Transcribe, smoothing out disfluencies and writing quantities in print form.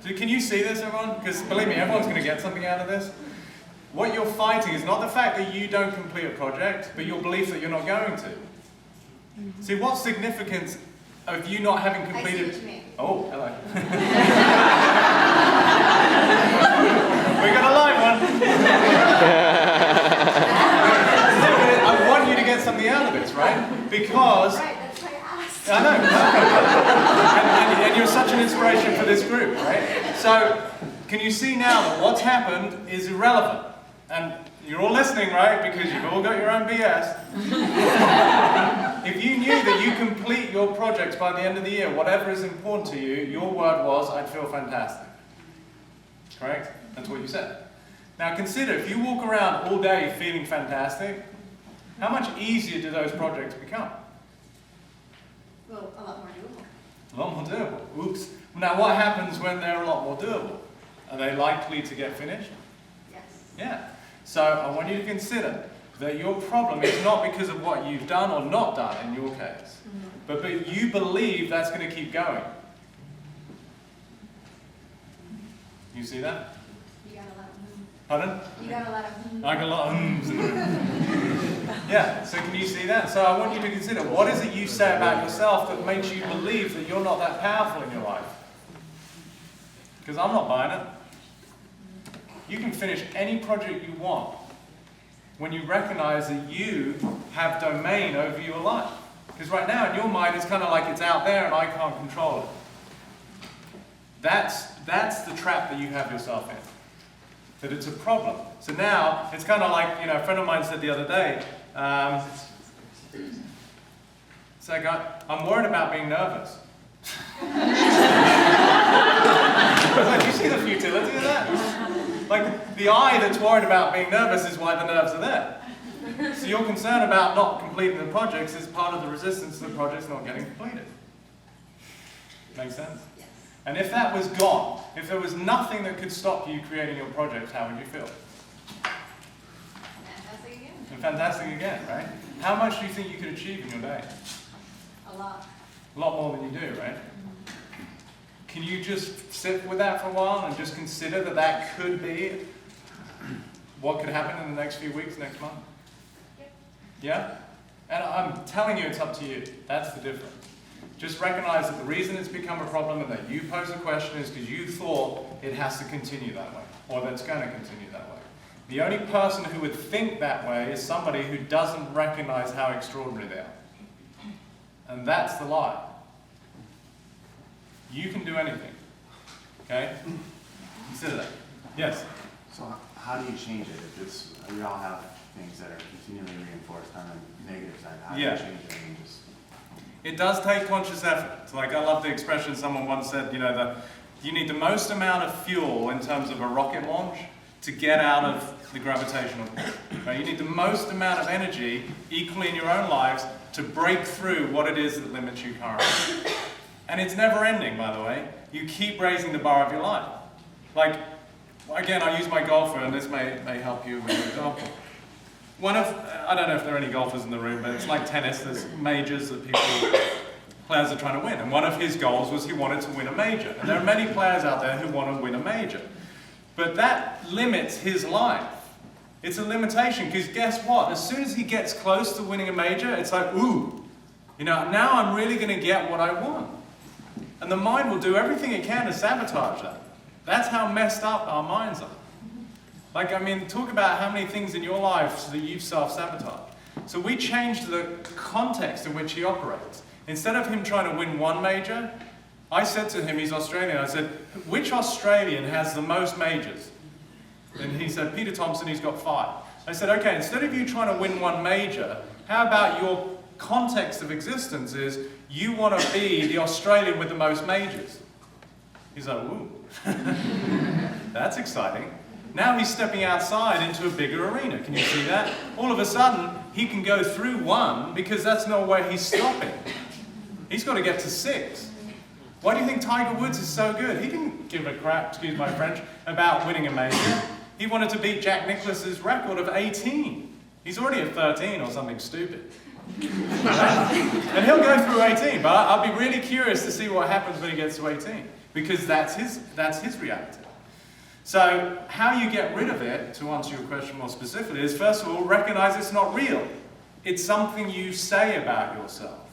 So can you see this, everyone? Because believe me, everyone's going to get something out of this. What you're fighting is not the fact that you don't complete a project, but your belief that you're not going to. See, what's significance of you not having completed... I see what you mean. Oh, hello. We got a live one. I want you to get something out of this, right? Because... Right, that's why I asked. I know. And you're such an inspiration for this group, right? So, can you see now that what's happened is irrelevant? And you're all listening, right? Because you've all got your own BS. If you knew that you complete your projects by the end of the year, whatever is important to you, your word was, I'd feel fantastic. Correct? That's what you said. Now consider, if you walk around all day feeling fantastic, how much easier do those projects become? Well, a lot more doable. A lot more doable. Oops. Now what happens when they're a lot more doable? Are they likely to get finished? Yes. Yeah. So I want you to consider that your problem is not because of what you've done or not done in your case, but you believe that's going to keep going. You see that? You got a lot of Pardon? You got a lot of I got a lot of ums in the room. Yeah, so can you see that? So I want you to consider, what is it you say about yourself that makes you believe that you're not that powerful in your life? Because I'm not buying it. You can finish any project you want when you recognize that you have domain over your life. Because right now in your mind it's kind of like it's out there and I can't control it. That's the trap that you have yourself in. That it's a problem. So now it's kind of like, a friend of mine said the other day, so I got, I'm worried about being nervous. Like, do you see the futility of that? Like, the I that's worried about being nervous is why the nerves are there. So your concern about not completing the projects is part of the resistance to the projects not getting completed. Make sense? Yes. And if that was gone, if there was nothing that could stop you creating your projects, how would you feel? Fantastic again. And fantastic again, right? How much do you think you could achieve in your day? A lot. A lot more than you do, right? Can you just sit with that for a while and just consider that that could be what could happen in the next few weeks, next month? Yep. Yeah? And I'm telling you, it's up to you. That's the difference. Just recognize that the reason it's become a problem and that you pose a question is because you thought it has to continue that way, or that it's going to continue that way. The only person who would think that way is somebody who doesn't recognize how extraordinary they are. And that's the lie. You can do anything. Okay? Consider that. Yes? So how do you change it? If it's, we all have things that are continually reinforced on the negative side. How do you change it? And just... It does take conscious effort. So like, I love the expression someone once said, that you need the most amount of fuel in terms of a rocket launch to get out of the gravitational pull. Right? You need the most amount of energy equally in your own lives to break through what it is that limits you currently. And it's never ending, by the way. You keep raising the bar of your life. Like, again, I use my golfer, and this may help you with your example. I don't know if there are any golfers in the room, but it's like tennis, there's majors that players are trying to win. And one of his goals was he wanted to win a major. And there are many players out there who want to win a major. But that limits his life. It's a limitation, because guess what? As soon as he gets close to winning a major, it's like, ooh, now I'm really going to get what I want. And the mind will do everything it can to sabotage that. That's how messed up our minds are. Like, talk about how many things in your life that you've self-sabotaged. So we changed the context in which he operates. Instead of him trying to win one major, I said to him, he's Australian, I said, which Australian has the most majors? And he said, Peter Thompson, he's got 5. I said, okay, instead of you trying to win one major, how about your context of existence is you want to be the Australian with the most majors? He's like, ooh, that's exciting. Now he's stepping outside into a bigger arena. Can you see that? All of a sudden, he can go through 1 because that's no way he's stopping. He's got to get to 6. Why do you think Tiger Woods is so good? He didn't give a crap, excuse my French, about winning a major. He wanted to beat Jack Nicklaus's record of 18. He's already at 13 or something stupid. And he'll go through 18, but I'll be really curious to see what happens when he gets to 18. because that's his reality. So how you get rid of it, to answer your question more specifically, is first of all, recognize it's not real. It's something you say about yourself.